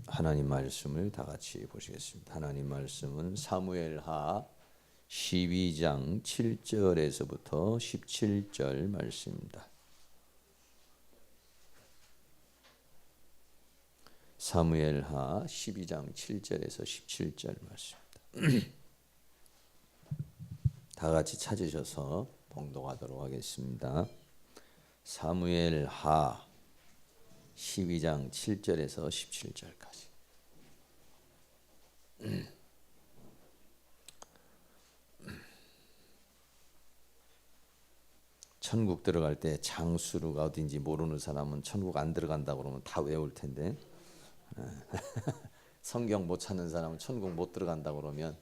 하나님 말씀을 다 같이 보시겠습니다. 하나님 말씀은 사무엘하 12장 7절에서부터 17절 말씀입니다. 사무엘하 12장 7절에서 17절 말씀입니다. 다 같이 찾으셔서 봉독하도록 하겠습니다. 사무엘하 12장 7절에서 17절까지. 천국 들어갈 때 장수루가 어딘지 모르는 사람은 천국 안 들어간다고 그러면 다 외울 텐데 성경 못 찾는 사람은 천국 못 들어간다고 그러면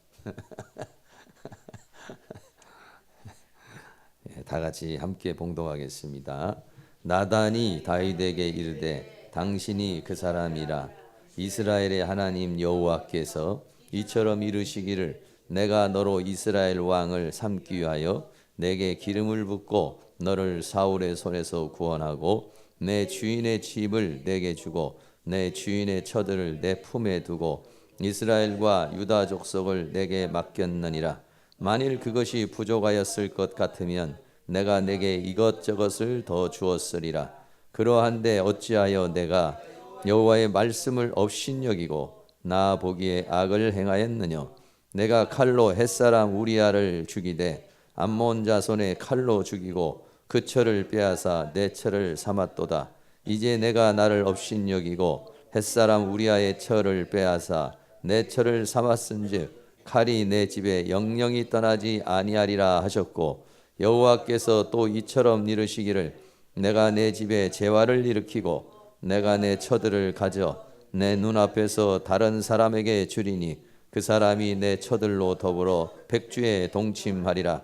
다 같이 함께 봉독하겠습니다. 나단이 다윗에게 이르되 당신이 그 사람이라. 이스라엘의 하나님 여호와께서 이처럼 이르시기를 내가 너로 이스라엘 왕을 삼기 위하여 내게 기름을 붓고 너를 사울의 손에서 구원하고 내 주인의 집을 내게 주고 내 주인의 처들을 내 품에 두고 이스라엘과 유다 족속을 내게 맡겼느니라. 만일 그것이 부족하였을 것 같으면 내가 내게 이것저것을 더 주었으리라. 그러한데 어찌하여 내가 여호와의 말씀을 업신여기고 나 보기에 악을 행하였느냐. 내가 칼로 햇사람 우리아를 죽이되 암몬 자손의 칼로 죽이고 그 철을 빼앗아 내 철을 삼았도다. 이제 내가 나를 업신여기고 햇사람 우리아의 철을 빼앗아 내 철을 삼았은즉 칼이 내 집에 영영이 떠나지 아니하리라 하셨고, 여호와께서 또 이처럼 이르시기를 내가 내 집에 재화를 일으키고 내가 내 처들을 가져 내 눈앞에서 다른 사람에게 주리니 그 사람이 내 처들로 더불어 백주에 동침하리라.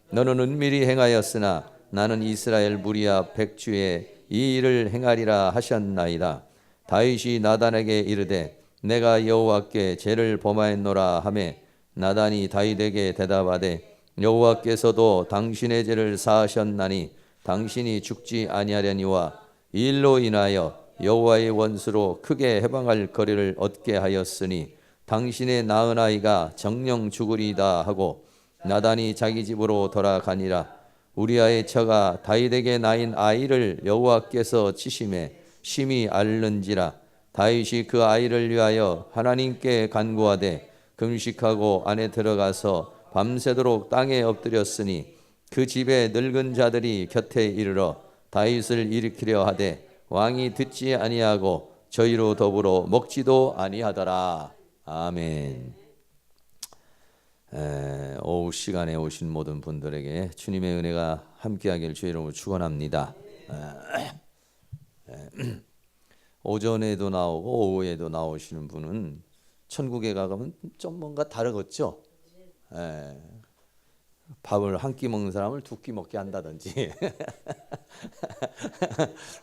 너는 은밀히 행하였으나 나는 이스라엘 무리 앞 백주에 이 일을 행하리라 하셨나이다. 다윗이 나단에게 이르되 내가 여호와께 죄를 범하였노라 하매 나단이 다윗에게 대답하되 여호와께서도 당신의 죄를 사하셨나니 당신이 죽지 아니하려니와 이 일로 인하여 여호와의 원수로 크게 해방할 거리를 얻게 하였으니 당신의 낳은 아이가 정령 죽으리이다 하고 나단이 자기 집으로 돌아가니라. 우리아의 처가 다윗에게 낳은 아이를 여호와께서 치심에 심히 앓는지라. 다윗이 그 아이를 위하여 하나님께 간구하되 금식하고 안에 들어가서 밤새도록 땅에 엎드렸으니 그 집에 늙은 자들이 곁에 이르러 다윗을 일으키려 하되 왕이 듣지 아니하고 저희로 더불어 먹지도 아니하더라. 아멘. 오후 시간에 오신 모든 분들에게 주님의 은혜가 함께하길 주의 이름으로 축원합니다. 오전에도 나오고 오후에도 나오시는 분은 천국에 가면 좀 뭔가 다르겠죠. 밥을 한 끼 먹는 사람을 두 끼 먹게 한다든지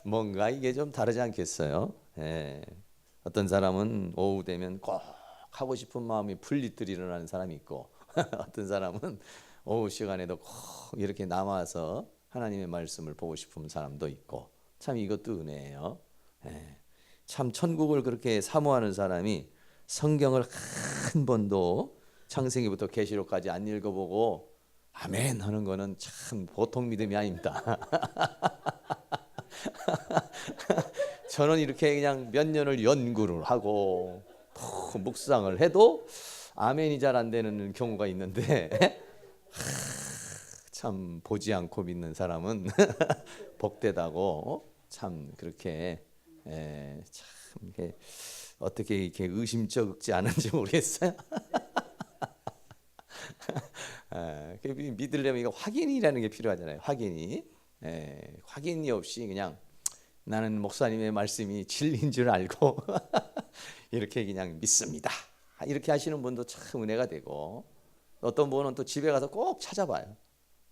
뭔가 이게 좀 다르지 않겠어요? 어떤 사람은 오후 되면 꼭 하고 싶은 마음이 풀리듯 일어나는 사람이 있고 어떤 사람은 오후 시간에도 꼭 이렇게 남아서 하나님의 말씀을 보고 싶은 사람도 있고, 참 이것도 은혜예요. 참 천국을 그렇게 사모하는 사람이 성경을 한 번도 창세기부터 계시록까지 안 읽어보고 아멘 하는 거는 참 보통 믿음이 아닙니다. 저는 이렇게 그냥 몇 년을 연구를 하고 묵상을 해도 아멘이 잘 안 되는 경우가 있는데 참 보지 않고 믿는 사람은 복되다고 참 그렇게 참 어떻게 이렇게 의심쩍지 않은지 모르겠어요. 믿으려면 이거 확인이라는 게 필요하잖아요. 확인이 없이 그냥 나는 목사님의 말씀이 진리인 줄 알고 이렇게 그냥 믿습니다. 이렇게 하시는 분도 참 은혜가 되고, 어떤 분은 또 집에 가서 꼭 찾아봐요.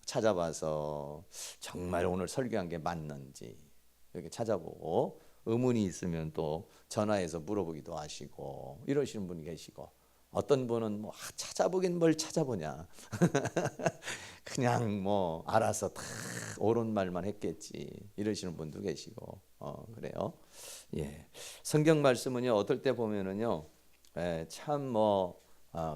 찾아봐서 정말 오늘 설교한 게 맞는지 이렇게 찾아보고, 의문이 있으면 또 전화해서 물어보기도 하시고 이러시는 분이 계시고, 어떤 분은 뭐 찾아보긴 뭘 찾아보냐. 그냥 뭐 알아서 다 옳은 말만 했겠지 이러시는 분도 계시고 그래요. 예, 성경 말씀은요 어떨 때 보면은요 참 뭐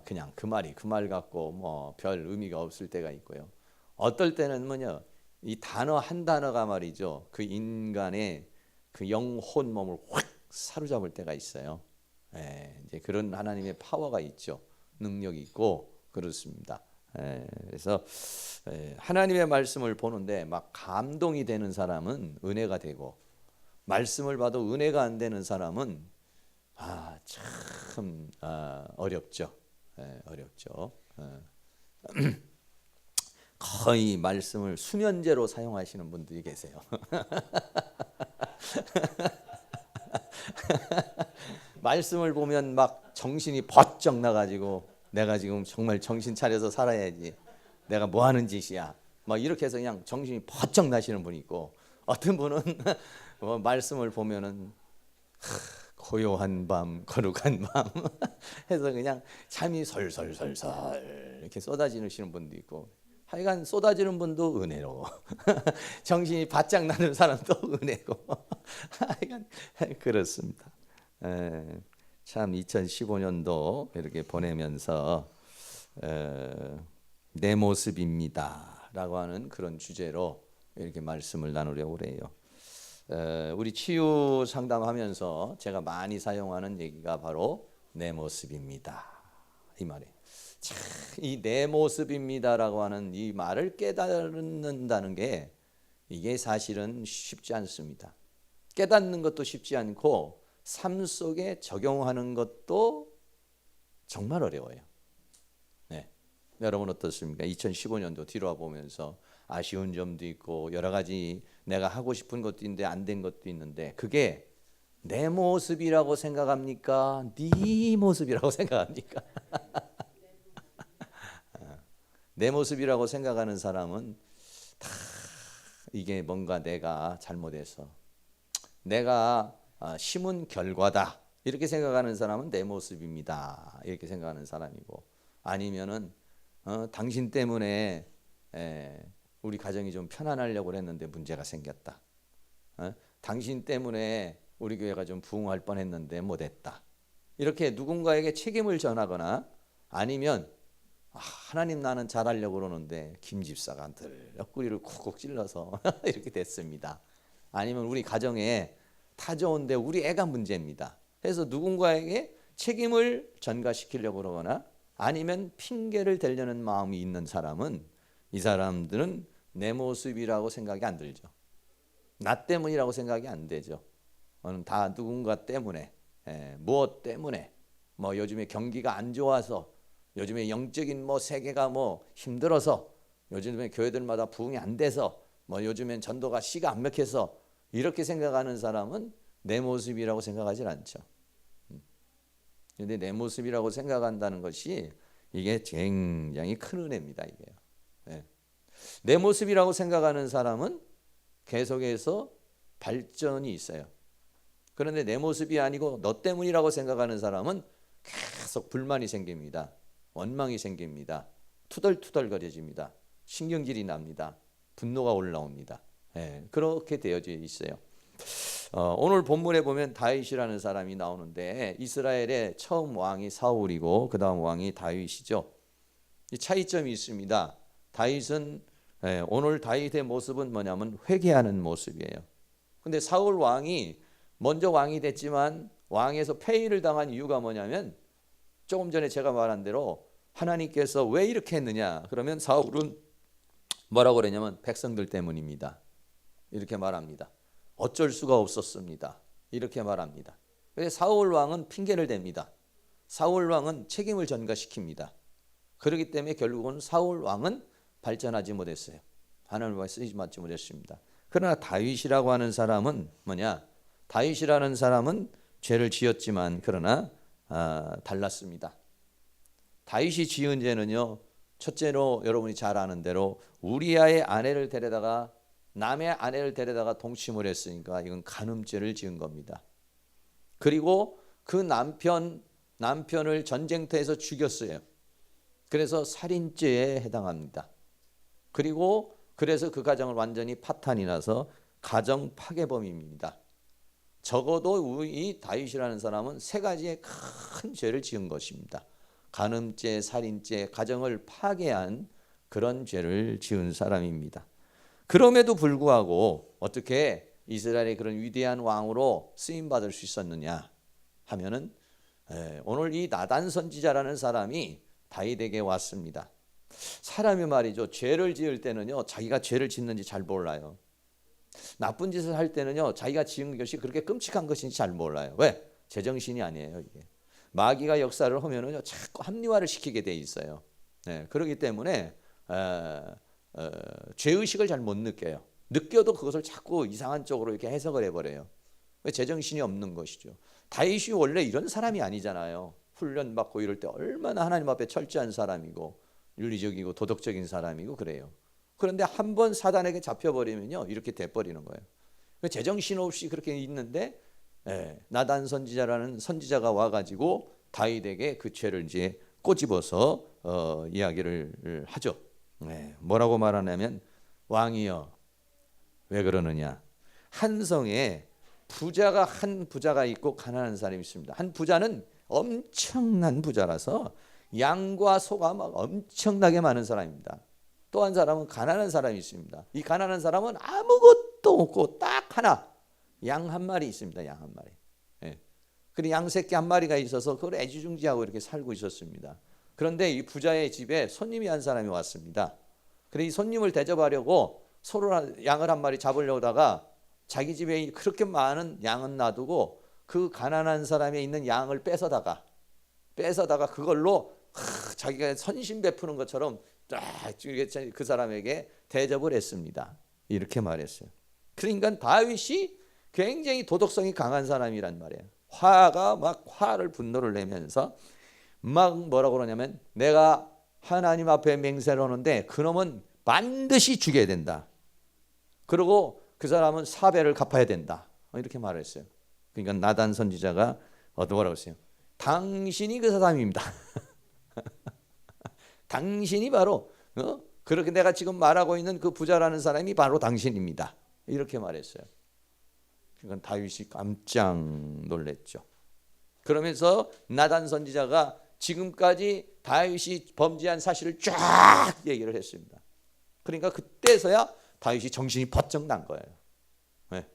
그냥 그 말이 그 말 같고 뭐 별 의미가 없을 때가 있고요. 어떨 때는 뭐냐 이 단어 한 단어가 말이죠 그 인간의 그 영혼 몸을 확 사로잡을 때가 있어요. 이제 그런 하나님의 파워가 있죠. 능력이 있고 그렇습니다. 그래서 하나님의 말씀을 보는데 막 감동이 되는 사람은 은혜가 되고 말씀을 봐도 은혜가 안 되는 사람은 참 어렵죠. 어렵죠. 거의 말씀을 수면제로 사용하시는 분들이 계세요. 말씀을 보면 막 정신이 번쩍 나가지고 내가 지금 정말 정신 차려서 살아야지. 내가 뭐 하는 짓이야. 막 이렇게 해서 그냥 정신이 번쩍 나시는 분이 있고 어떤 분은 말씀을 보면은 고요한 밤, 거룩한 밤 해서 그냥 잠이 솔솔솔솔 이렇게 쏟아지시는 분도 있고 하여간 쏟아지는 분도 은혜로 정신이 바짝 나는 사람도 은혜고 하여간 그렇습니다. 참 2015년도 이렇게 보내면서 내 모습입니다 라고 하는 그런 주제로 이렇게 말씀을 나누려고 그래요. 우리 치유 상담하면서 제가 많이 사용하는 얘기가 바로 내 모습입니다 이 말이에요. 이 내 모습입니다라고 하는 이 말을 깨닫는다는 게 이게 사실은 쉽지 않습니다. 깨닫는 것도 쉽지 않고 삶 속에 적용하는 것도 정말 어려워요. 네. 여러분 어떻습니까? 2015년도 뒤로 보면서 아쉬운 점도 있고 여러 가지 내가 하고 싶은 것도 있는데 안 된 것도 있는데 그게 내 모습이라고 생각합니까? 네 모습이라고 생각합니까? 내 모습이라고 생각하는 사람은 다 이게 뭔가 내가 잘못해서 내가 심은 결과다 이렇게 생각하는 사람은 내 모습입니다 이렇게 생각하는 사람이고 아니면은 당신 때문에 우리 가정이 좀 편안하려고 했는데 문제가 생겼다. 당신 때문에 우리 교회가 좀 부흥할 뻔했는데 못했다. 이렇게 누군가에게 책임을 전하거나 아니면 하나님 나는 잘하려고 그러는데 김 집사가 늘 옆구리를 쿡쿡 찔러서 이렇게 됐습니다. 아니면 우리 가정에 다 좋은데 우리 애가 문제입니다. 그래서 누군가에게 책임을 전가시키려고 그러거나 아니면 핑계를 대려는 마음이 있는 사람은 이 사람들은 내 모습이라고 생각이 안 들죠. 나 때문이라고 생각이 안 되죠. 다 누군가 때문에 무엇 때문에 뭐 요즘에 경기가 안 좋아서 요즘에 영적인 뭐 세계가 뭐 힘들어서 요즘에 교회들마다 부흥이 안 돼서 뭐 요즘엔 전도가 씨가 안 먹혀서 이렇게 생각하는 사람은 내 모습이라고 생각하지 않죠. 근데 내 모습이라고 생각한다는 것이 이게 굉장히 큰 은혜입니다. 이게요. 내 모습이라고 생각하는 사람은 계속해서 발전이 있어요. 그런데 내 모습이 아니고 너 때문이라고 생각하는 사람은 계속 불만이 생깁니다. 원망이 생깁니다. 투덜투덜거려집니다. 신경질이 납니다. 분노가 올라옵니다. 그렇게 되어져 있어요. 오늘 본문에 보면 다윗이라는 사람이 나오는데 이스라엘의 처음 왕이 사울이고 그 다음 왕이 다윗이죠. 이 차이점이 있습니다. 다윗은 오늘 다윗의 모습은 뭐냐면 회개하는 모습이에요. 근데 사울 왕이 먼저 왕이 됐지만 왕에서 폐위를 당한 이유가 뭐냐면 조금 전에 제가 말한 대로 하나님께서 왜 이렇게 했느냐 그러면 사울은 뭐라고 그러냐면 백성들 때문입니다. 이렇게 말합니다. 어쩔 수가 없었습니다. 이렇게 말합니다. 그래서 사울 왕은 핑계를 댑니다. 사울 왕은 책임을 전가시킵니다. 그렇기 때문에 결국은 사울 왕은 발전하지 못했어요. 하나님과 쓰이지 못했습니다. 그러나 다윗이라고 하는 사람은 뭐냐? 다윗이라는 사람은 죄를 지었지만 그러나 달랐습니다. 다윗이 지은 죄는요. 첫째로 여러분이 잘 아는 대로 우리아의 아내를 데려다가 남의 아내를 데려다가 동침을 했으니까 이건 간음죄를 지은 겁니다. 그리고 그 남편 남편을 전쟁터에서 죽였어요. 그래서 살인죄에 해당합니다. 그리고 그래서 그 가정을 완전히 파탄이 나서 가정 파괴범입니다. 적어도 이 다윗이라는 사람은 세 가지의 큰 죄를 지은 것입니다. 간음죄, 살인죄, 가정을 파괴한 그런 죄를 지은 사람입니다. 그럼에도 불구하고 어떻게 이스라엘의 그런 위대한 왕으로 쓰임받을 수 있었느냐 하면은 오늘 이 나단 선지자라는 사람이 다윗에게 왔습니다. 사람이 말이죠, 죄를 지을 때는요 자기가 죄를 짓는지 잘 몰라요. 나쁜 짓을 할 때는요 자기가 지은 것이 그렇게 끔찍한 것인지 잘 몰라요. 왜? 제정신이 아니에요. 이게 마귀가 역사를 하면은요 자꾸 합리화를 시키게 돼 있어요. 그렇기 때문에 죄의식을 잘 못 느껴요. 느껴도 그것을 자꾸 이상한 쪽으로 이렇게 해석을 해버려요. 왜? 제정신이 없는 것이죠. 다윗이 원래 이런 사람이 아니잖아요. 훈련받고 이럴 때 얼마나 하나님 앞에 철저한 사람이고 윤리적이고 도덕적인 사람이고 그래요. 그런데 한번 사단에게 잡혀버리면요 이렇게 돼버리는 거예요. 제정신 없이 그렇게 있는데 나단 선지자라는 선지자가 와가지고 다윗에게 그 죄를 이제 꼬집어서 이야기를 하죠. 뭐라고 말하냐면, 왕이여 왜 그러느냐. 한 성에 한 부자가 있고 가난한 사람이 있습니다. 한 부자는 엄청난 부자라서 양과 소가 막 엄청나게 많은 사람입니다. 또 한 사람은 가난한 사람이 있습니다. 이 가난한 사람은 아무것도 없고 딱 하나 양 한 마리 있습니다. 양 한 마리. 그리고 양 새끼 한 마리가 있어서 그걸 애지중지하고 이렇게 살고 있었습니다. 그런데 이 부자의 집에 손님이 한 사람이 왔습니다. 그래서 이 손님을 대접하려고 서로 양을 한 마리 잡으려다가 자기 집에 그렇게 많은 양은 놔두고 그 가난한 사람이 있는 양을 뺏어다가 그걸로 자기가 선심 베푸는 것처럼 그 사람에게 대접을 했습니다. 이렇게 말했어요. 그러니까 다윗이 굉장히 도덕성이 강한 사람이란 말이에요. 화를 분노를 내면서 막 뭐라고 그러냐면, 내가 하나님 앞에 맹세를 하는데 그놈은 반드시 죽여야 된다. 그리고 그 사람은 사배를 갚아야 된다. 이렇게 말했어요. 그러니까 나단 선지자가 뭐라고 했어요? 당신이 그 사람입니다. 당신이 바로 그렇게 내가 지금 말하고 있는 그 부자라는 사람이 바로 당신입니다. 이렇게 말했어요. 그건 다윗이 깜짝 놀랐죠. 그러면서 나단 선지자가 지금까지 다윗이 범죄한 사실을 쫙 얘기를 했습니다. 그러니까 그때서야 다윗이 정신이 번쩍 난 거예요. 네.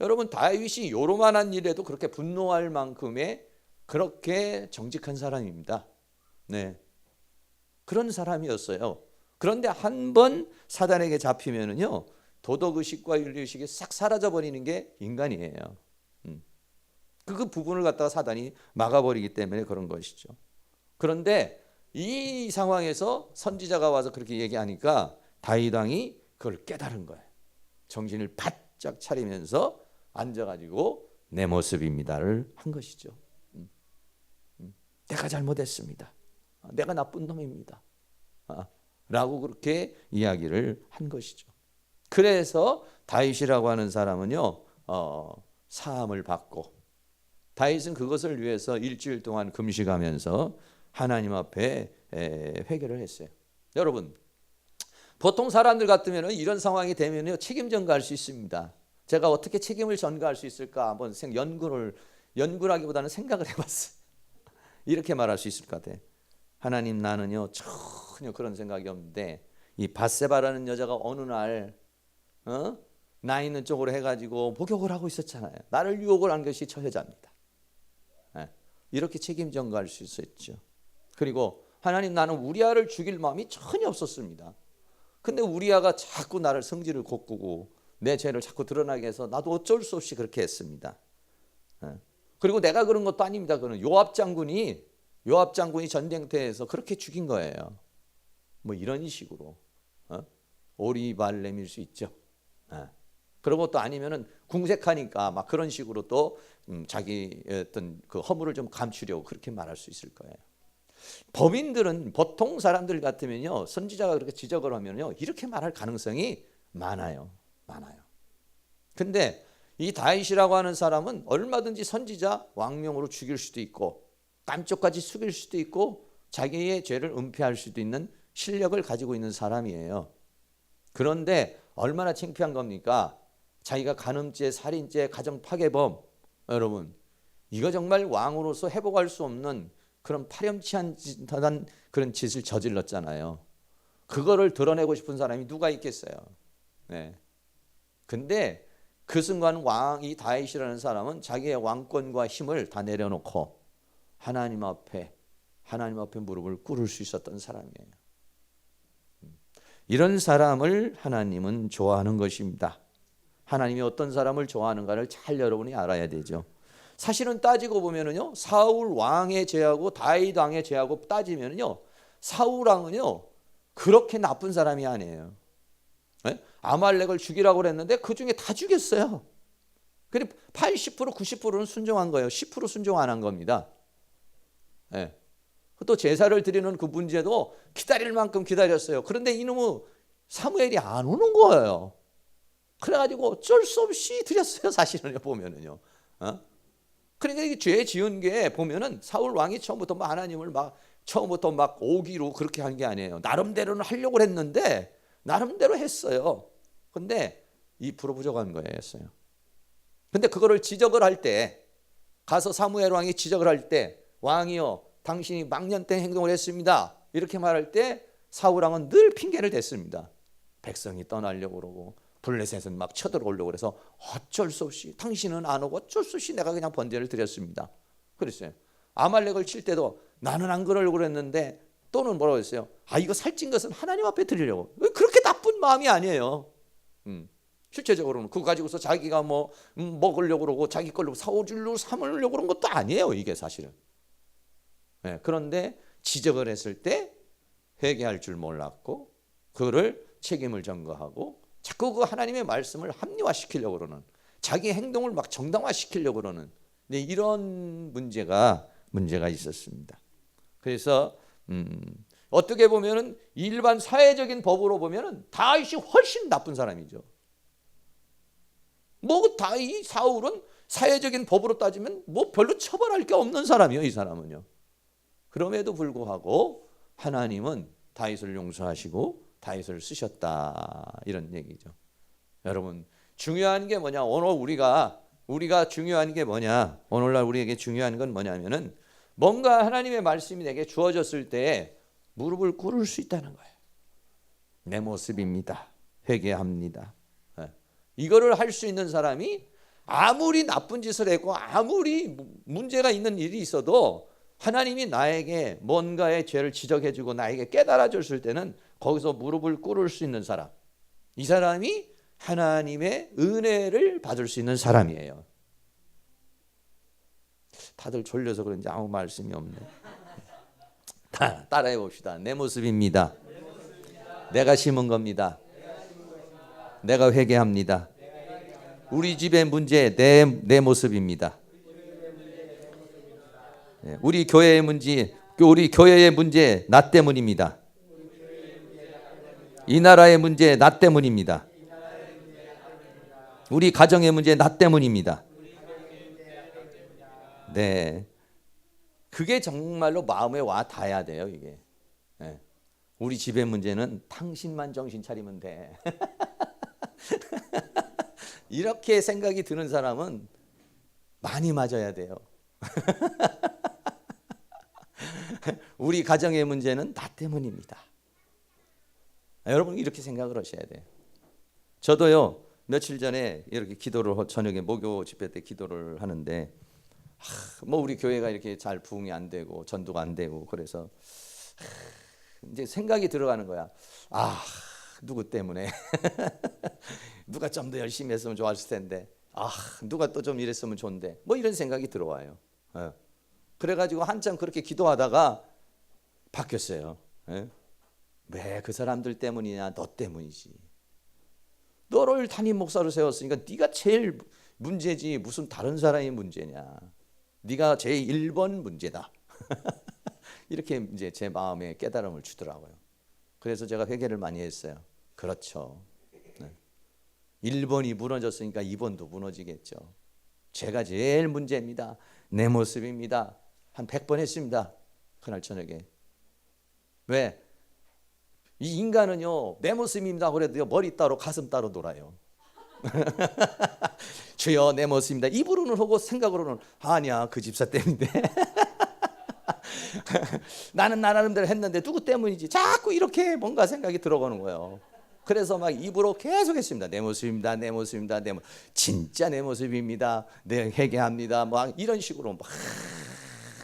여러분, 다윗이 요로만한 일에도 그렇게 분노할 만큼의 그렇게 정직한 사람입니다. 네. 그런 사람이었어요. 그런데 한 번 사단에게 잡히면은요 도덕의식과 윤리의식이 싹 사라져버리는 게 인간이에요. 그 부분을 갖다가 사단이 막아버리기 때문에 그런 것이죠. 그런데 이 상황에서 선지자가 와서 그렇게 얘기하니까 다윗 왕이 그걸 깨달은 거예요. 정신을 바짝 차리면서 앉아가지고 내 모습입니다를 한 것이죠. 내가 잘못했습니다. 내가 나쁜 놈입니다. 라고 그렇게 이야기를 한 것이죠. 그래서 다윗이라고 하는 사람은요 사함을 받고, 다윗은 그것을 위해서 일주일 동안 금식하면서 하나님 앞에 회개를 했어요. 여러분, 보통 사람들 같으면 이런 상황이 되면 책임 전가할 수 있습니다. 제가 어떻게 책임을 전가할 수 있을까 한번 연구라기보다는 생각을 해봤어요. 이렇게 말할 수 있을 것 같아요. 하나님, 나는요 전혀 그런 생각이 없는데 이 밧세바라는 여자가 어느 날 나 있는 쪽으로 해가지고 목욕을 하고 있었잖아요. 나를 유혹을 한 것이 저 여자입니다. 이렇게 책임 전가할 수 있었죠. 그리고 하나님, 나는 우리아를 죽일 마음이 전혀 없었습니다. 근데 우리아가 자꾸 나를 성질을 돋구고 내 죄를 자꾸 드러나게 해서 나도 어쩔 수 없이 그렇게 했습니다. 그리고 내가 그런 것도 아닙니다. 그는 요압 장군이 전쟁터에서 그렇게 죽인 거예요. 뭐 이런 식으로 오리발렘일 수 있죠. 그런 것도 아니면은 궁색하니까 막 그런 식으로 또 자기 어떤 그 허물을 좀 감추려고 그렇게 말할 수 있을 거예요. 범인들은 보통 사람들 같으면요 선지자가 그렇게 지적을 하면요 이렇게 말할 가능성이 많아요. 근데 이 다윗이라고 하는 사람은 얼마든지 선지자 왕명으로 죽일 수도 있고 깜쪽까지 숙일 수도 있고 자기의 죄를 은폐할 수도 있는 실력을 가지고 있는 사람이에요. 그런데 얼마나 창피한 겁니까? 자기가 간음죄, 살인죄, 가정파괴범, 여러분 이거 정말 왕으로서 회복할 수 없는 그런 파렴치한 그런 짓을 저질렀잖아요. 그거를 드러내고 싶은 사람이 누가 있겠어요? 네. 근데 그 순간 왕이 다윗이라는 사람은 자기의 왕권과 힘을 다 내려놓고 하나님 앞에 무릎을 꿇을 수 있었던 사람이에요. 이런 사람을 하나님은 좋아하는 것입니다. 하나님이 어떤 사람을 좋아하는가를 잘 여러분이 알아야 되죠. 사실은 따지고 보면은요, 사울 왕의 죄하고 다윗 왕의 죄하고 따지면은요, 사울 왕은요 그렇게 나쁜 사람이 아니에요. 네? 아말렉을 죽이라고 그랬는데 그 중에 다 죽였어요. 근데 80% 90%는 순종한 거예요. 10% 순종 안 한 겁니다. 네. 또 제사를 드리는 그 문제도 기다릴 만큼 기다렸어요. 그런데 이놈의 사무엘이 안 오는 거예요. 그래가지고 어쩔 수 없이 드렸어요. 사실은 보면은요. 그러니까 이 죄 지은 게 보면은 사울 왕이 처음부터 하나님을 처음부터 오기로 그렇게 한 게 아니에요. 나름대로는 하려고 했는데 나름대로 했어요. 근데 2% 부족한 거였어요. 근데 그거를 지적을 할 때 가서 사무엘 왕이 지적을 할 때 왕이요 당신이 망년된 행동을 했습니다. 이렇게 말할 때 사울 왕은 늘 핑계를 댔습니다. 백성이 떠나려고 그러고 블레셋은 쳐들어오려고 그래서 어쩔 수 없이 당신은 안 오고 어쩔 수 없이 내가 그냥 번제를 드렸습니다. 그랬어요. 아말렉을 칠 때도 나는 안 그러려고 그랬는데 또는 뭐라고 했어요? 이거 살찐 것은 하나님 앞에 드리려고. 그렇게 나쁜 마음이 아니에요. 실제적으로는 그거 가지고서 자기가 먹으려고 그러고 자기 걸로 사오주려고 삼으려고 그런 것도 아니에요. 이게 사실은. 네, 그런데 지적을 했을 때 회개할 줄 몰랐고 그거를 책임을 전가하고 자꾸 그 하나님의 말씀을 합리화시키려고 그러는 자기 행동을 정당화시키려고 그러는 이런 문제가 있었습니다. 그래서 어떻게 보면은 일반 사회적인 법으로 보면은 다윗이 훨씬 나쁜 사람이죠. 다윗 사울은 사회적인 법으로 따지면 별로 처벌할 게 없는 사람이에요. 이 사람은요. 그럼에도 불구하고 하나님은 다윗을 용서하시고 다윗을 쓰셨다 이런 얘기죠. 여러분 중요한 게 뭐냐? 오늘 우리가 중요한 게 뭐냐? 오늘날 우리에게 중요한 건 뭐냐면은 뭔가 하나님의 말씀이 내게 주어졌을 때 무릎을 꿇을 수 있다는 거예요. 내 모습입니다. 회개합니다. 이거를 할 수 있는 사람이 아무리 나쁜 짓을 했고 아무리 문제가 있는 일이 있어도 하나님이 나에게 뭔가의 죄를 지적해주고 나에게 깨달아줬을 때는 거기서 무릎을 꿇을 수 있는 사람, 이 사람이 하나님의 은혜를 받을 수 있는 사람이에요. 다들 졸려서 그런지 아무 말씀이 없네. 따라해 봅시다. 내 모습입니다. 내가 심은 겁니다. 내가 회개합니다. 우리 집의 문제 내 모습입니다. 우리 교회의 문제 나 때문입니다. 이 나라의 문제 나 때문입니다. 우리 가정의 문제 나 때문입니다. 네, 그게 정말로 마음에 와 닿아야 돼요. 이게 우리 집의 문제는 당신만 정신 차리면 돼. 이렇게 생각이 드는 사람은 많이 맞아야 돼요. 우리 가정의 문제는 나 때문입니다. 여러분 이렇게 생각을 하셔야 돼요. 저도요 며칠 전에 이렇게 기도를 저녁에 목요 집회 때 기도를 하는데 우리 교회가 이렇게 잘 부흥이 안 되고 전도가 안 되고 그래서 이제 생각이 들어가는 거야. 누구 때문에 누가 좀 더 열심히 했으면 좋았을 텐데 누가 또 좀 이랬으면 좋은데 이런 생각이 들어와요. 그래가지고 한참 그렇게 기도하다가 바뀌었어요. 왜 그 사람들 때문이냐? 너 때문이지. 너를 담임 목사로 세웠으니까 네가 제일 문제지 무슨 다른 사람이 문제냐. 네가 제일 1번 문제다. 이렇게 이제 제 마음에 깨달음을 주더라고요. 그래서 제가 회개를 많이 했어요. 그렇죠. 1번이 무너졌으니까 2번도 무너지겠죠. 제가 제일 문제입니다. 내 모습입니다. 한 100번 했습니다. 그날 저녁에. 왜? 이 인간은요, 내 모습입니다 그래도요, 머리 따로 가슴 따로 놀아요. 주여 내 모습입니다. 입으로는 하고 생각으로는 아니야 그 집사 때문인데. 나는 나 나름대로 했는데 누구 때문이지? 자꾸 이렇게 뭔가 생각이 들어가는 거예요. 그래서 막 입으로 계속 했습니다. 내 모습입니다. 내 모습입니다. 진짜 내 모습입니다. 내 회개합니다. 막 이런 식으로 막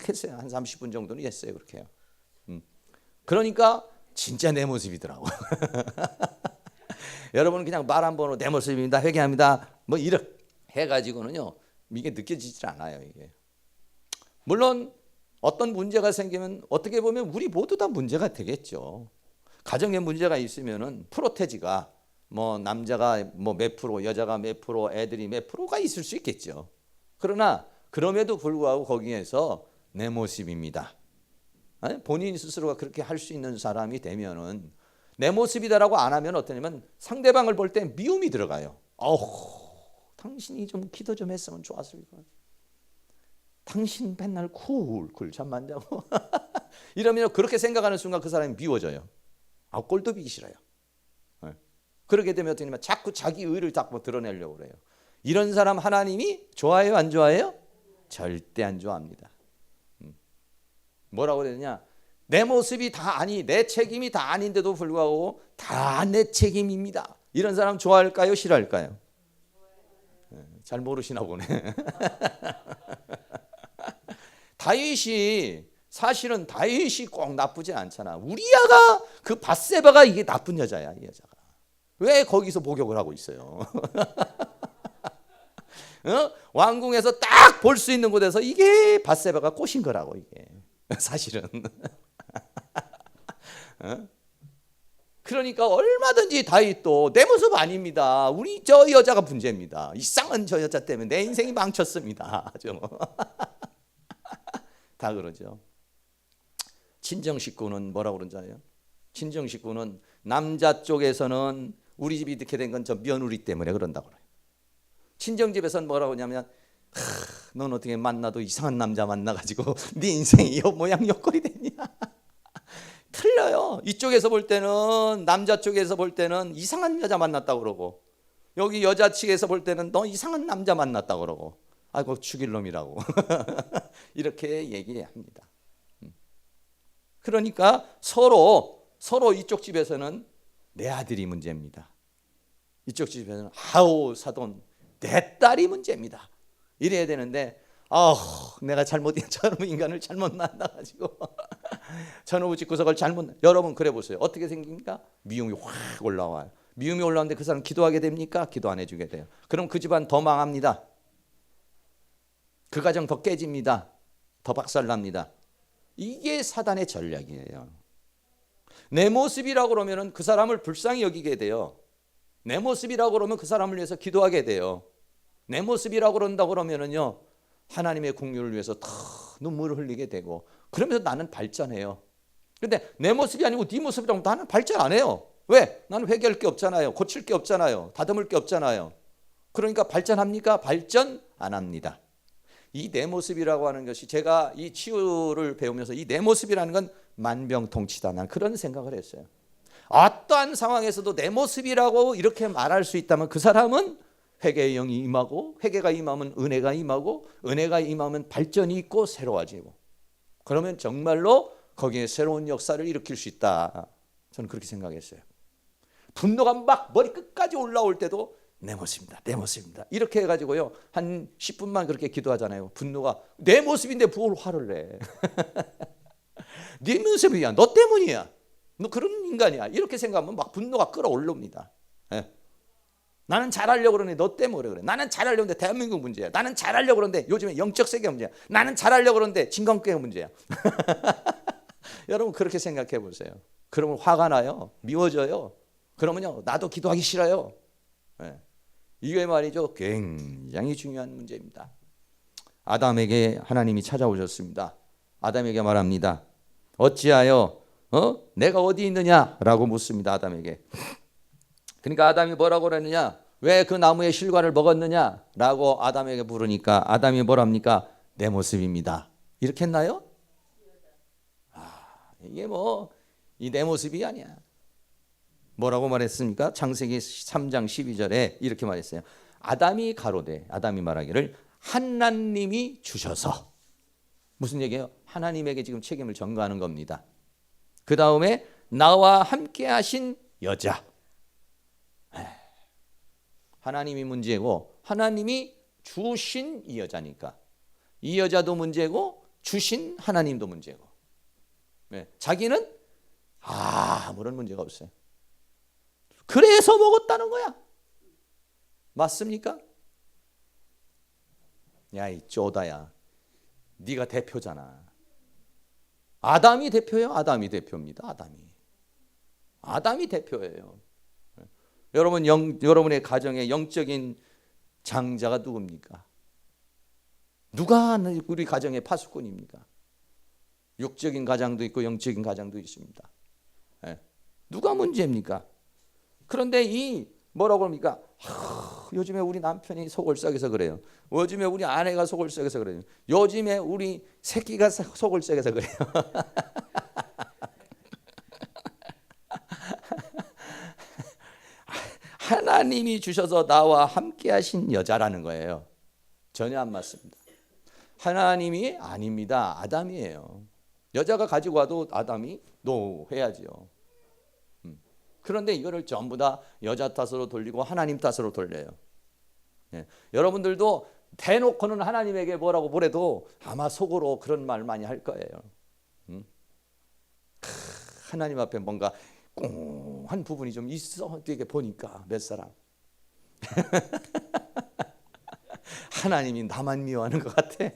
했어요. 한 30분 정도는 했어요. 그렇게요. 그러니까 진짜 내 모습이더라고. 여러분은 그냥 말 한 번으로 내 모습입니다. 회개합니다. 뭐 이렇게 해가지고는요, 이게 느껴지질 않아요. 이게 물론 어떤 문제가 생기면 어떻게 보면 우리 모두 다 문제가 되겠죠. 가정에 문제가 있으면은 프로테지가 뭐 남자가 뭐 몇 프로, 여자가 몇 프로, 애들이 몇 프로가 있을 수 있겠죠. 그러나 그럼에도 불구하고 거기에서 내 모습입니다. 본인 스스로가 그렇게 할 수 있는 사람이 되면은 내 모습이다라고 안 하면 어떠냐면 상대방을 볼 때 미움이 들어가요. 당신이 좀 기도 좀 했으면 좋았을 걸. 당신 맨날 쿨 잠만 자고 이러면 그렇게 생각하는 순간 그 사람이 미워져요. 꼴도 보기 싫어요. 그렇게 되면 어떻게 되냐면 자꾸 자기 의를 자꾸 드러내려고 그래요. 이런 사람 하나님이 좋아해요, 안 좋아해요? 절대 안 좋아합니다. 뭐라고 그러느냐? 내 모습이 다 아니, 내 책임이 다 아닌데도 불구하고 다 내 책임입니다. 이런 사람 좋아할까요, 싫어할까요? 잘 모르시나 보네. 사실은 다윗이 꼭 나쁘지 않잖아. 우리아가 그 밧세바가 이게 나쁜 여자야, 이 여자가. 왜 거기서 목욕을 하고 있어요? 왕궁에서 딱 볼 수 있는 곳에서 이게 밧세바가 꼬신 거라고, 이게. 사실은. 그러니까 얼마든지 다윗도 내 모습 아닙니다. 우리 저 여자가 문제입니다. 이상한 저 여자 때문에 내 인생이 망쳤습니다. 다 그러죠. 친정 식구는 뭐라고 그런지 알아요? 친정 식구는 남자 쪽에서는 우리 집이 이렇게 된 건 저 며느리 때문에 그런다고 그래요. 친정 집에서는 뭐라고 하냐면 넌 어떻게 만나도 이상한 남자 만나가지고 네 인생이 요 모양 요 꼴이 됐냐. 틀려요. 이쪽에서 볼 때는, 남자 쪽에서 볼 때는 이상한 여자 만났다고 그러고, 여기 여자 측에서 볼 때는 너 이상한 남자 만났다고 그러고, 아이고 죽일 놈이라고 이렇게 얘기합니다. 그러니까 서로 이쪽 집에서는 내 아들이 문제입니다. 이쪽 집에서는 아우 사돈 내 딸이 문제입니다. 이래야 되는데 내가 저놈 인간을 잘못 만나가지고 저놈의 집구석을 여러분 그래 보세요. 어떻게 생깁니까? 미움이 확 올라와요. 미움이 올라오는데 그 사람 기도하게 됩니까? 기도 안 해주게 돼요. 그럼 그 집안 더 망합니다. 그 가정 더 깨집니다. 더 박살납니다. 이게 사단의 전략이에요. 내 모습이라고 그러면 그 사람을 불쌍히 여기게 돼요. 내 모습이라고 그러면 그 사람을 위해서 기도하게 돼요. 내 모습이라고 그런다고 그러면은요, 하나님의 공유를 위해서 다 눈물을 흘리게 되고, 그러면서 나는 발전해요. 근데 내 모습이 아니고 네 모습이라고 나는 발전 안 해요. 왜? 나는 회개할 게 없잖아요. 고칠 게 없잖아요. 다듬을 게 없잖아요. 그러니까 발전합니까? 발전 안 합니다. 이 내 모습이라고 하는 것이, 제가 이 치유를 배우면서 이 내 모습이라는 건 만병통치다, 난 그런 생각을 했어요. 어떠한 상황에서도 내 모습이라고 이렇게 말할 수 있다면 그 사람은 회개의 영이 임하고, 회개가 임하면 은혜가 임하고, 은혜가 임하면 발전이 있고 새로워지고, 그러면 정말로 거기에 새로운 역사를 일으킬 수 있다. 저는 그렇게 생각했어요. 분노가 막 머리 끝까지 올라올 때도 내 모습입니다, 내 모습입니다, 이렇게 해가지고요 한 10분만 그렇게 기도하잖아요. 분노가 내 모습인데 뭘 화를 내. 네 모습이야, 너 때문이야, 너 그런 인간이야, 이렇게 생각하면 막 분노가 끌어올릅니다. 나는 잘하려고 그러는데 너 때문에 그래. 나는 잘하려고 하는데 대한민국 문제야. 나는 잘하려고 그러는데 요즘에 영적 세계가 문제야. 나는 잘하려고 그러는데 진강교회가 문제야. 여러분 그렇게 생각해 보세요. 그러면 화가 나요. 미워져요. 그러면요 나도 기도하기 싫어요. 이게 말이죠 굉장히 중요한 문제입니다. 아담에게 하나님이 찾아오셨습니다. 아담에게 말합니다. 어찌하여 내가 어디 있느냐라고 묻습니다. 아담에게. 그러니까 아담이 뭐라고 그랬느냐? 왜 그 나무의 실과를 먹었느냐라고 아담에게 물으니까 아담이 뭐랍니까? 내 모습입니다. 이렇게 했나요? 이게 뭐 이 내 모습이 아니야. 뭐라고 말했습니까? 창세기 3장 12절에 이렇게 말했어요. 아담이 가로되, 아담이 말하기를 하나님이 주셔서. 무슨 얘기예요? 하나님에게 지금 책임을 전가하는 겁니다. 그 다음에 나와 함께 하신 여자. 하나님이 문제고 하나님이 주신 이 여자니까 이 여자도 문제고 주신 하나님도 문제고. 자기는 아무런 문제가 없어요. 그래서 먹었다는 거야. 맞습니까? 야, 이 쪼다야. 네가 대표잖아. 아담이 대표예요. 아담이 대표입니다. 아담이 대표예요. 여러분의 가정의 영적인 장자가 누굽니까? 누가 우리 가정의 파수꾼입니까? 육적인 가장도 있고 영적인 가장도 있습니다. 누가 문제입니까? 그런데 이 뭐라고 합니까? 요즘에 우리 남편이 속을 썩여서 그래요. 요즘에 우리 아내가 속을 썩여서 그래요. 요즘에 우리 새끼가 속을 썩여서 그래요. 하나님이 주셔서 나와 함께 하신 여자라는 거예요. 전혀 안 맞습니다. 하나님이 아닙니다. 아담이에요. 여자가 가지고 와도 아담이 노해야죠. 그런데 이거를 전부 다 여자 탓으로 돌리고 하나님 탓으로 돌려요. 여러분들도 대놓고는 하나님에게 뭐라고 보래도 아마 속으로 그런 말 많이 할 거예요. 하나님 앞에 뭔가 꽁한 부분이 좀 있어. 되게 보니까 몇 사람 하나님이 나만 미워하는 것 같아.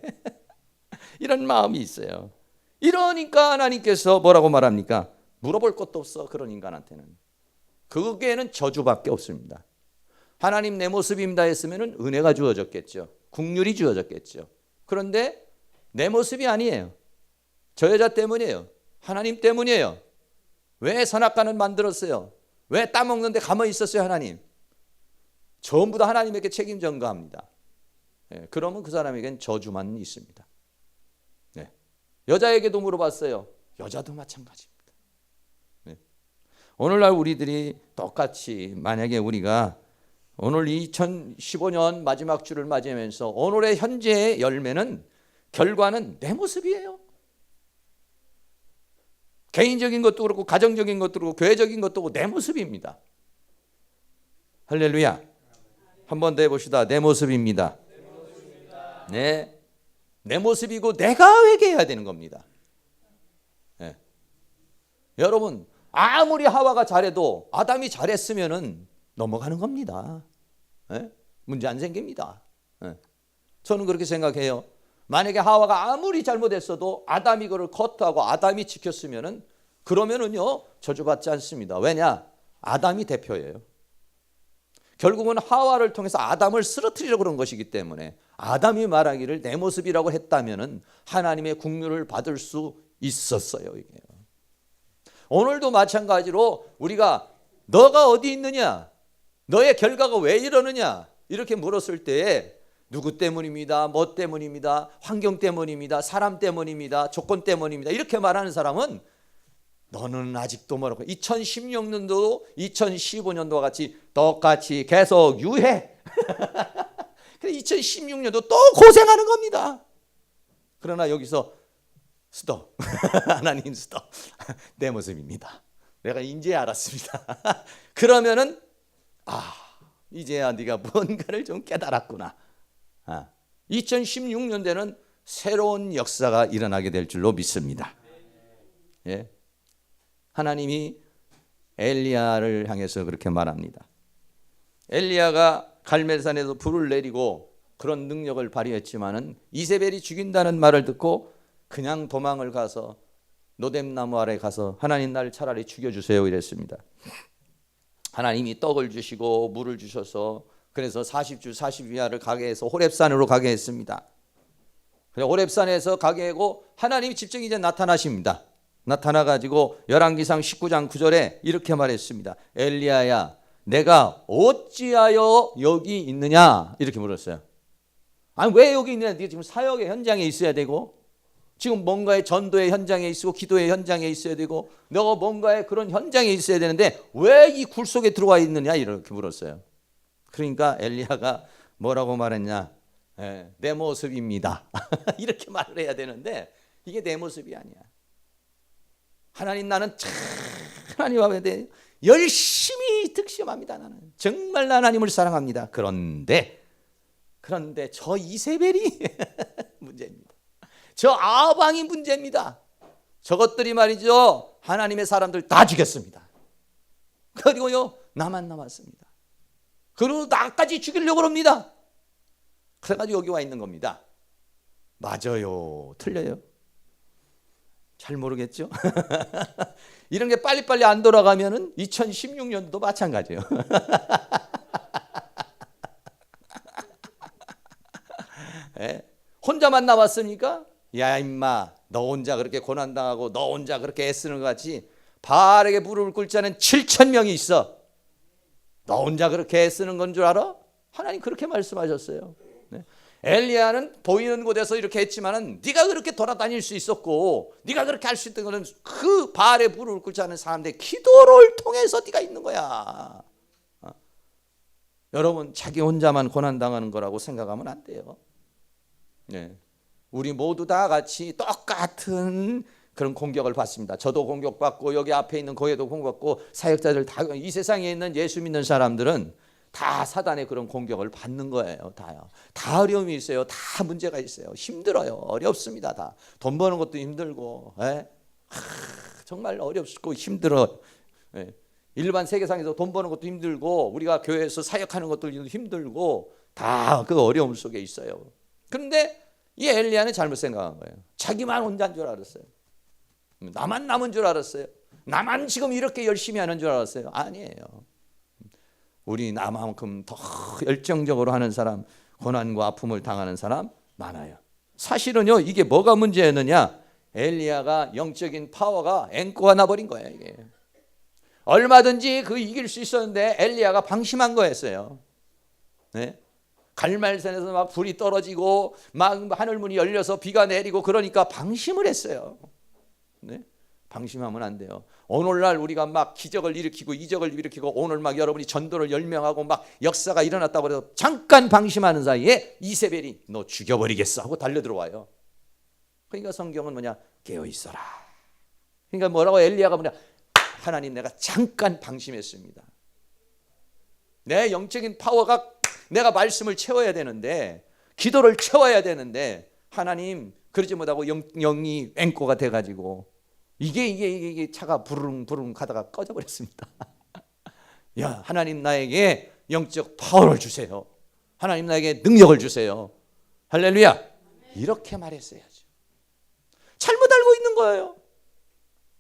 이런 마음이 있어요. 이러니까 하나님께서 뭐라고 말합니까? 물어볼 것도 없어. 그런 인간한테는. 그게는 저주밖에 없습니다. 하나님 내 모습입니다 했으면 은혜가 주어졌겠죠. 국률이 주어졌겠죠. 그런데 내 모습이 아니에요. 저 여자 때문이에요. 하나님 때문이에요. 왜 선악과는 만들었어요? 왜 따먹는데 가만히 있었어요? 하나님. 전부 다 하나님에게 책임 전가합니다. 그러면 그 사람에겐 저주만 있습니다. 여자에게도 물어봤어요. 여자도 마찬가지입니다. 오늘날 우리들이 똑같이 만약에 우리가 오늘 2015년 마지막 주를 맞이하면서 오늘의 현재의 열매는 결과는 내 모습이에요. 개인적인 것도 그렇고 가정적인 것도 그렇고 교회적인 것도 그렇고 내 모습입니다. 할렐루야. 한 번 더 해봅시다. 내 모습입니다. 네, 내 모습이고 내가 회개해야 되는 겁니다. 여러분 아무리 하와가 잘해도 아담이 잘했으면은 넘어가는 겁니다. 문제 안 생깁니다. 저는 그렇게 생각해요. 만약에 하와가 아무리 잘못했어도 아담이 그걸 커트하고 아담이 지켰으면은 그러면은요 저주받지 않습니다. 왜냐? 아담이 대표예요. 결국은 하와를 통해서 아담을 쓰러뜨리려고 그런 것이기 때문에 아담이 말하기를 내 모습이라고 했다면은 하나님의 국률을 받을 수 있었어요. 이게. 오늘도 마찬가지로 우리가 너가 어디 있느냐? 너의 결과가 왜 이러느냐? 이렇게 물었을 때에 누구 때문입니다. 뭐 때문입니다. 환경 때문입니다. 사람 때문입니다. 조건 때문입니다. 이렇게 말하는 사람은 너는 아직도 뭐라고 2016년도 2015년도와 같이 똑같이 계속 유해. 2016년도 또 고생하는 겁니다. 그러나 여기서 스톱. 하나님 스톱. 내 모습입니다. 내가 이제 알았습니다. 그러면은 이제야 네가 뭔가를 좀 깨달았구나. 2016년대는 새로운 역사가 일어나게 될 줄로 믿습니다. 하나님이 엘리야를 향해서 그렇게 말합니다. 엘리야가 갈멜산에서 불을 내리고 그런 능력을 발휘했지만은 이세벨이 죽인다는 말을 듣고 그냥 도망을 가서 노뎀나무 아래 가서 하나님 날 차라리 죽여주세요 이랬습니다. 하나님이 떡을 주시고 물을 주셔서 그래서 40주 40야를 가게 해서 호렙산으로 가게 했습니다. 호렙산에서 가게 하고 하나님이 직접 이제 나타나십니다. 나타나가지고 열왕기상 19장 9절에 이렇게 말했습니다. 엘리야야 내가 어찌하여 여기 있느냐 이렇게 물었어요. 아니 왜 여기 있느냐? 네가 지금 사역의 현장에 있어야 되고 지금 뭔가의 전도의 현장에 있고 기도의 현장에 있어야 되고 너가 뭔가의 그런 현장에 있어야 되는데 왜 이 굴 속에 들어와 있느냐 이렇게 물었어요. 그러니까 엘리야가 뭐라고 말했냐? 내 모습입니다. 이렇게 말을 해야 되는데 이게 내 모습이 아니야. 하나님 나는 참 하나님 앞에 열심히 득심합니다. 나는 정말 하나님을 사랑합니다. 그런데 저 이세벨이 문제입니다. 저 아방이 문제입니다. 저것들이 말이죠 하나님의 사람들 다 죽였습니다. 그리고요 나만 남았습니다. 그리고 나까지 죽이려고 합니다. 그래가지고 여기 와 있는 겁니다. 맞아요? 틀려요? 잘 모르겠죠? 이런 게 빨리빨리 안 돌아가면은 2016년도 마찬가지예요. 네? 혼자만 남았으니까 야 임마 너 혼자 그렇게 고난당하고 너 혼자 그렇게 애쓰는 것 같이 바알에게 무릎을 꿇지 않은 7,000명이 있어. 너 혼자 그렇게 애쓰는 건 줄 알아? 하나님 그렇게 말씀하셨어요. 네? 엘리야는 보이는 곳에서 이렇게 했지만은 네가 그렇게 돌아다닐 수 있었고 네가 그렇게 할 수 있던 것은 그 바알의 무릎을 꿇지 않은 사람들의 기도를 통해서 네가 있는 거야. 여러분 자기 혼자만 고난당하는 거라고 생각하면 안 돼요. 네. 우리 모두 다 같이 똑같은 그런 공격을 받습니다. 저도 공격받고 여기 앞에 있는 거기도 공격받고 사역자들 다 이 세상에 있는 예수 믿는 사람들은 다 사단의 그런 공격을 받는 거예요. 다요. 다 어려움이 있어요. 다 문제가 있어요. 힘들어요. 어렵습니다. 다. 돈 버는 것도 힘들고 정말 어렵고 힘들어. 일반 세계상에서 돈 버는 것도 힘들고 우리가 교회에서 사역하는 것도 힘들고 다 그 어려움 속에 있어요. 그런데 이 엘리야는 잘못 생각한 거예요. 자기만 혼자인 줄 알았어요. 나만 남은 줄 알았어요. 나만 지금 이렇게 열심히 하는 줄 알았어요. 아니에요. 우리 나만큼 더 열정적으로 하는 사람, 고난과 아픔을 당하는 사람 많아요. 사실은요 이게 뭐가 문제였느냐? 엘리야가 영적인 파워가 앵꼬가 나버린 거예요. 이게 얼마든지 그 이길 수 있었는데 엘리야가 방심한 거였어요. 네? 갈멜산에서 막 불이 떨어지고 막 하늘문이 열려서 비가 내리고 그러니까 방심을 했어요. 네? 방심하면 안 돼요. 오늘날 우리가 막 기적을 일으키고 이적을 일으키고 오늘 막 여러분이 전도를 열명하고 막 역사가 일어났다고 해서 잠깐 방심하는 사이에 이세벨이 너 죽여버리겠어 하고 달려들어와요. 그러니까 성경은 뭐냐? 깨어있어라. 그러니까 뭐라고 엘리야가 뭐냐? 하나님 내가 잠깐 방심했습니다. 내 영적인 파워가 내가 말씀을 채워야 되는데 기도를 채워야 되는데 하나님 그러지 못하고 영이 앵꼬가 돼가지고 이게 차가 부르릉 가다가 꺼져버렸습니다. 야 하나님 나에게 영적 파워를 주세요. 하나님 나에게 능력을 주세요. 할렐루야. 이렇게 말했어야죠. 잘못 알고 있는 거예요.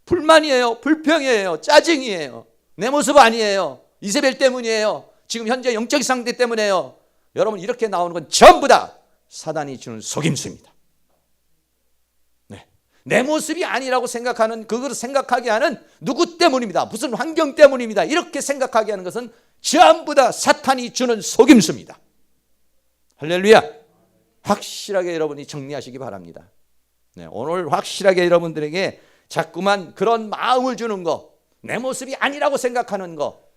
불만이에요. 불평이에요. 짜증이에요. 내 모습 아니에요. 이세벨 때문이에요. 지금 현재 영적 상태 때문에요. 여러분 이렇게 나오는 건 전부 다 사단이 주는 속임수입니다. 네. 내 모습이 아니라고 생각하는 그걸 생각하게 하는 누구 때문입니다. 무슨 환경 때문입니다. 이렇게 생각하게 하는 것은 전부 다 사탄이 주는 속임수입니다. 할렐루야. 확실하게 여러분이 정리하시기 바랍니다. 네. 오늘 확실하게 여러분들에게 자꾸만 그런 마음을 주는 거, 내 모습이 아니라고 생각하는 거,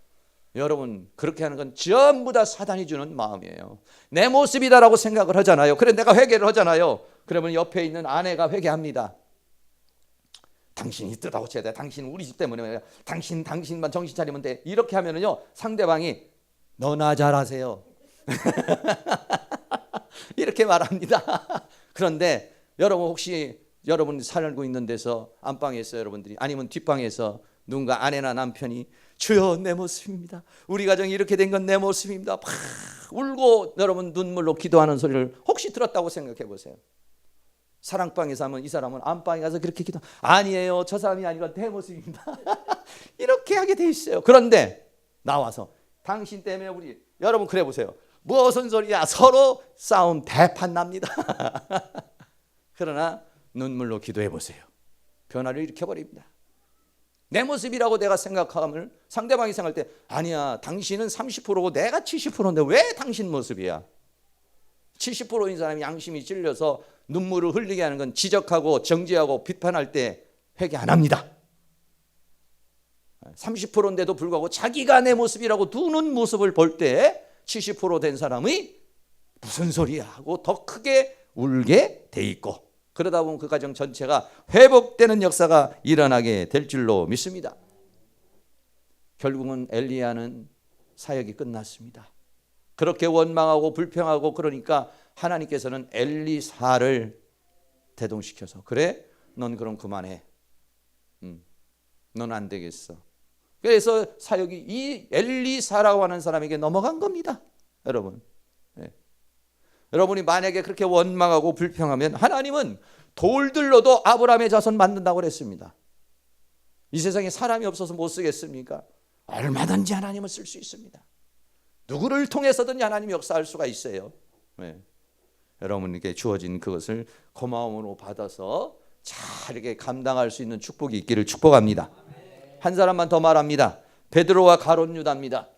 여러분 그렇게 하는 건 전부 다 사단이 주는 마음이에요. 내 모습이다라고 생각을 하잖아요. 그래 내가 회개를 하잖아요. 그러면 옆에 있는 아내가 회개합니다. 당신이 뜻하고 쳐야 돼. 당신은 우리 집 때문에 당신만 정신 차리면 돼. 이렇게 하면은요 상대방이 너나 잘하세요. 이렇게 말합니다. 그런데 여러분 혹시 여러분 살고 있는 데서 안방에서 여러분들이 아니면 뒷방에서 누군가 아내나 남편이 주여 내 모습입니다. 우리 가정이 이렇게 된 건 내 모습입니다. 막 울고 여러분 눈물로 기도하는 소리를 혹시 들었다고 생각해 보세요. 사랑방에서 하면 이 사람은 안방에 가서 그렇게 기도 아니에요. 저 사람이 아니라 내 모습입니다. 이렇게 하게 돼 있어요. 그런데 나와서 당신 때문에 우리 여러분 그래 보세요. 무슨 소리야. 서로 싸움 대판 납니다. 그러나 눈물로 기도해 보세요. 변화를 일으켜버립니다. 내 모습이라고 내가 생각하면 상대방이 생각할 때 아니야 당신은 30%고 내가 70%인데 왜 당신 모습이야? 70%인 사람이 양심이 찔려서 눈물을 흘리게 하는 건 지적하고 정죄하고 비판할 때 회개 안 합니다. 30%인데도 불구하고 자기가 내 모습이라고 두는 모습을 볼 때 70%된 사람이 무슨 소리야 하고 더 크게 울게 돼 있고, 그러다 보면 그 가정 전체가 회복되는 역사가 일어나게 될 줄로 믿습니다. 결국은 엘리야는 사역이 끝났습니다. 그렇게 원망하고 불평하고 그러니까 하나님께서는 엘리사를 대동시켜서, 그래? 넌 그럼 그만해. 넌 안 되겠어. 그래서 사역이 이 엘리사라고 하는 사람에게 넘어간 겁니다. 여러분. 네. 여러분이 만약에 그렇게 원망하고 불평하면 하나님은 돌들로도 아브라함의 자손 만든다고 그랬습니다. 이 세상에 사람이 없어서 못 쓰겠습니까? 얼마든지 하나님은 쓸 수 있습니다. 누구를 통해서든지 하나님이 역사할 수가 있어요. 네. 여러분에게 주어진 그것을 고마움으로 받아서 잘 이렇게 감당할 수 있는 축복이 있기를 축복합니다. 한 사람만 더 말합니다. 베드로와 가룟 유다입니다.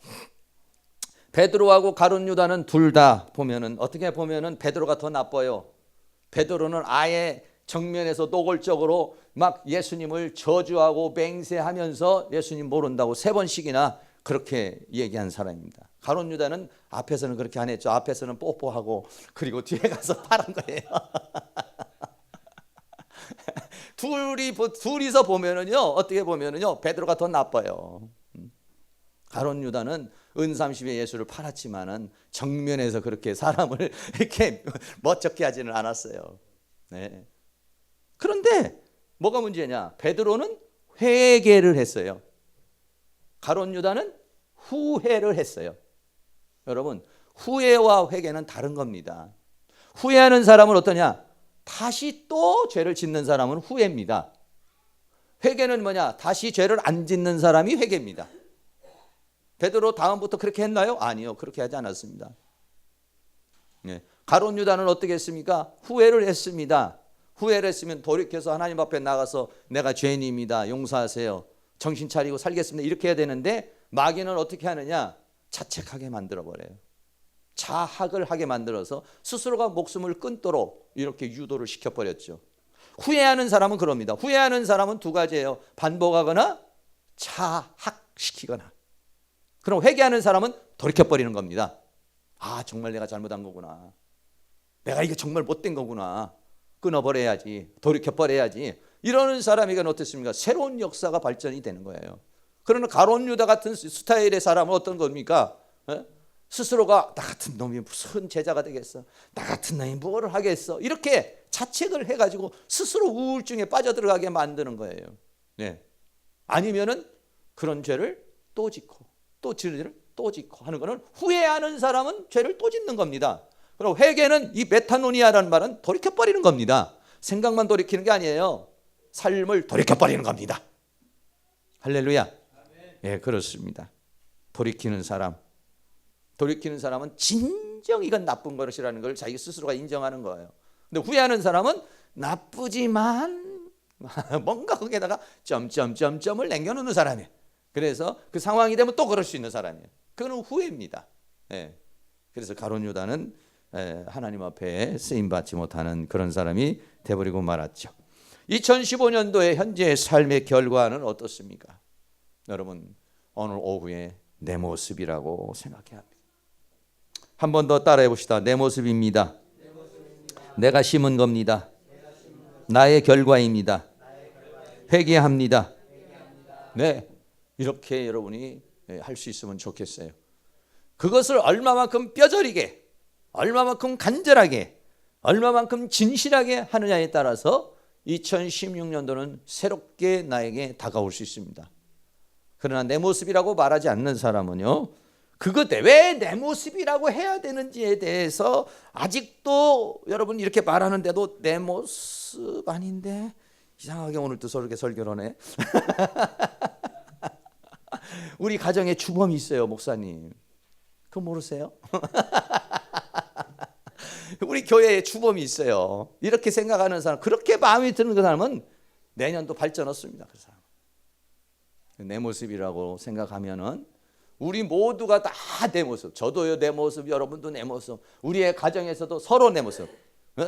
베드로하고 가룟 유다는 둘 다 보면은 어떻게 보면은 베드로가 더 나빠요. 베드로는 아예 정면에서 노골적으로 막 예수님을 저주하고 맹세하면서 예수님 모른다고 3번씩이나 그렇게 얘기한 사람입니다. 가룟 유다는 앞에서는 그렇게 안 했죠. 앞에서는 뽀뽀하고 그리고 뒤에 가서 파란 거예요. 둘이서 보면은요, 어떻게 보면은요, 베드로가 더 나빠요. 가룟 유다는 은삼십에 예수를 팔았지만은 정면에서 그렇게 사람을 이렇게 멋쩍게 하지는 않았어요. 네. 그런데 뭐가 문제냐? 베드로는 회개를 했어요. 가룟 유다는 후회를 했어요. 여러분, 후회와 회개는 다른 겁니다. 후회하는 사람은 어떠냐? 다시 또 죄를 짓는 사람은 후회입니다. 회개는 뭐냐? 다시 죄를 안 짓는 사람이 회개입니다. 베드로 다음부터 그렇게 했나요? 아니요, 그렇게 하지 않았습니다. 네. 가룟 유다는 어떻게 했습니까? 후회를 했습니다. 후회를 했으면 돌이켜서 하나님 앞에 나가서 내가 죄인입니다, 용서하세요, 정신 차리고 살겠습니다, 이렇게 해야 되는데 마귀는 어떻게 하느냐? 자책하게 만들어버려요. 자학을 하게 만들어서 스스로가 목숨을 끊도록 이렇게 유도를 시켜버렸죠. 후회하는 사람은 그럽니다. 후회하는 사람은 두 가지예요. 반복하거나 자학시키거나. 그럼 회개하는 사람은 돌이켜버리는 겁니다. 아, 정말 내가 잘못한 거구나, 내가 이게 정말 못된 거구나, 끊어버려야지, 돌이켜버려야지, 이러는 사람에게는 어떻습니까? 새로운 역사가 발전이 되는 거예요. 그러나 가룟 유다 같은 스타일의 사람은 어떤 겁니까? 스스로가 나 같은 놈이 무슨 제자가 되겠어, 나 같은 놈이 뭘 하겠어, 이렇게 자책을 해가지고 스스로 우울증에 빠져들어가게 만드는 거예요. 네. 아니면은 그런 죄를 또 짓고 또 죄를 또 짓고 하는 거는, 후회하는 사람은 죄를 또 짓는 겁니다. 그리고 회개는 이 메타노니아라는 말은 돌이켜버리는 겁니다. 생각만 돌이키는 게 아니에요. 삶을 돌이켜버리는 겁니다. 할렐루야. 예, 그렇습니다. 돌이키는 사람은 진정 이건 나쁜 것이라는 걸 자기 스스로가 인정하는 거예요. 근데 후회하는 사람은 나쁘지만 뭔가 거기에다가 점점점점을 남겨놓는 사람이에요. 그래서 그 상황이 되면 또 그럴 수 있는 사람이에요. 그거는 후회입니다. 예. 그래서 가룟 유다는 하나님 앞에 쓰임받지 못하는 그런 사람이 되어버리고 말았죠. 2015년도의 현재의 삶의 결과는 어떻습니까? 여러분, 오늘 오후에 내 모습이라고 생각해야 합니다. 한 번 더 따라해 봅시다. 내 모습입니다. 내가 심은 겁니다. 나의 결과입니다. 회개합니다. 네, 이렇게 여러분이 할 수 있으면 좋겠어요. 그것을 얼마만큼 뼈저리게, 얼마만큼 간절하게, 얼마만큼 진실하게 하느냐에 따라서 2016년도는 새롭게 나에게 다가올 수 있습니다. 그러나 내 모습이라고 말하지 않는 사람은요, 그것 왜 내 모습이라고 해야 되는지에 대해서 아직도 여러분 이렇게 말하는데도 내 모습 아닌데, 이상하게 오늘도 저렇게 설교를 하네. 우리 가정에 주범이 있어요, 목사님. 그거 모르세요? 우리 교회에 주범이 있어요. 이렇게 생각하는 사람, 그렇게 마음이 드는 그 사람은 내년도 발전 없습니다. 그 사람. 내 모습이라고 생각하면은 우리 모두가 다 내 모습, 저도요 내 모습, 여러분도 내 모습, 우리의 가정에서도 서로 내 모습,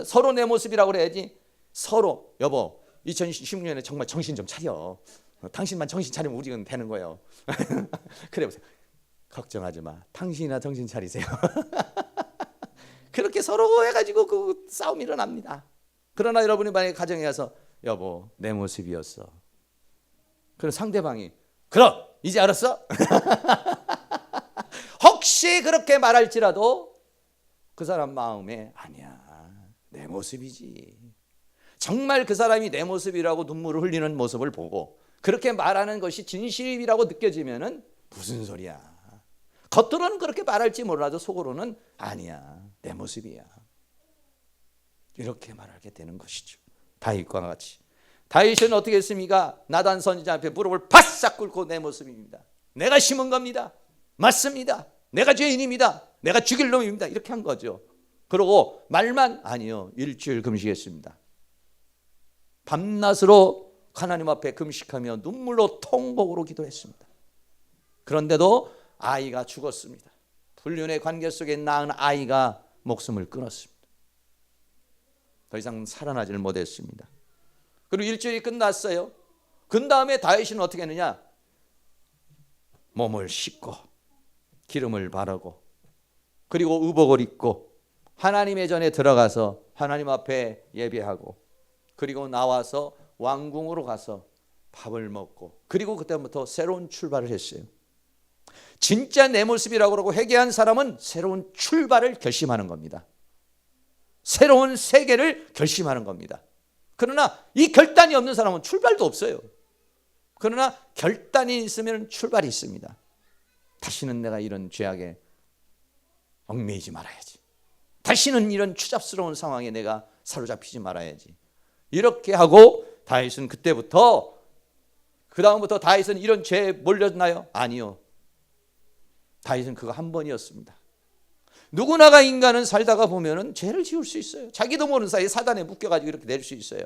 서로 내 모습이라고 그래야지. 서로. 여보, 2016년에 정말 정신 좀 차려. 당신만 정신 차리면 우리는 되는 거예요. 그래 보세요. 걱정하지 마. 당신이나 정신 차리세요. 그렇게 서로 해가지고 그 싸움이 일어납니다. 그러나 여러분이 만약에 가정에 가서 여보 내 모습이었어. 그럼 상대방이 그럼 이제 알았어? 혹시 그렇게 말할지라도 그 사람 마음에 아니야 내 모습이지. 정말 그 사람이 내 모습이라고 눈물을 흘리는 모습을 보고 그렇게 말하는 것이 진실이라고 느껴지면은 무슨 소리야. 겉으로는 그렇게 말할지 몰라도 속으로는 아니야 내 모습이야. 이렇게 말하게 되는 것이죠. 다윗과 같이. 다윗은 어떻게 했습니까? 나단 선지자 앞에 무릎을 바싹 꿇고 내 모습입니다. 내가 심은 겁니다. 맞습니다. 내가 죄인입니다. 내가 죽일 놈입니다. 이렇게 한 거죠. 그러고 말만 아니요. 일주일 금식했습니다. 밤낮으로 하나님 앞에 금식하며 눈물로 통곡으로 기도했습니다. 그런데도 아이가 죽었습니다. 불륜의 관계 속에 낳은 아이가 목숨을 끊었습니다. 더 이상 살아나지를 못했습니다. 그리고 일주일이 끝났어요. 그 다음에 다윗은 어떻게 했느냐? 몸을 씻고 기름을 바르고 그리고 의복을 입고 하나님의 전에 들어가서 하나님 앞에 예배하고 그리고 나와서 왕궁으로 가서 밥을 먹고 그리고 그때부터 새로운 출발을 했어요. 진짜 내 모습이라고 그러고 회개한 사람은 새로운 출발을 결심하는 겁니다. 새로운 세계를 결심하는 겁니다. 그러나 이 결단이 없는 사람은 출발도 없어요. 그러나 결단이 있으면 출발이 있습니다. 다시는 내가 이런 죄악에 얽매이지 말아야지. 다시는 이런 추잡스러운 상황에 내가 사로잡히지 말아야지. 이렇게 하고 다윗은 그때부터 그 다음부터 다윗은 이런 죄에 몰렸나요? 아니요. 다윗은 그거 한 번이었습니다. 누구나가 인간은 살다가 보면은 죄를 지을 수 있어요. 자기도 모르는 사이에 사단에 묶여가지고 이렇게 낼 수 있어요.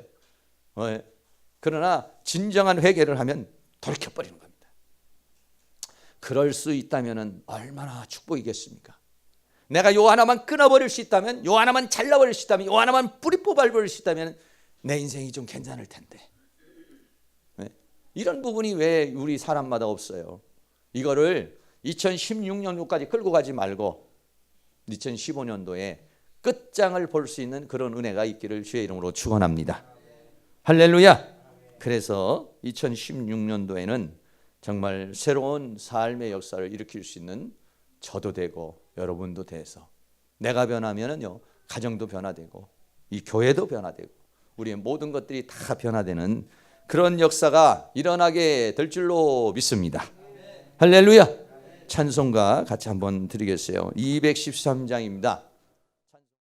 그러나 진정한 회개를 하면 돌이켜버리는 겁니다. 그럴 수 있다면 얼마나 축복이겠습니까? 내가 요 하나만 끊어버릴 수 있다면, 요 하나만 잘라버릴 수 있다면, 요 하나만 뿌리 뽑아버릴 수 있다면 내 인생이 좀 괜찮을 텐데. 이런 부분이 왜 우리 사람마다 없어요? 이거를 2016년도까지 끌고 가지 말고 2015년도에 끝장을 볼 수 있는 그런 은혜가 있기를 주의 이름으로 축원합니다. 할렐루야. 그래서 2016년도에는 정말 새로운 삶의 역사를 일으킬 수 있는 저도 되고 여러분도 돼서 내가 변하면은요 가정도 변화되고 이 교회도 변화되고 우리의 모든 것들이 다 변화되는 그런 역사가 일어나게 될 줄로 믿습니다. 할렐루야. 찬송가 같이 한번 드리겠어요. 213장입니다.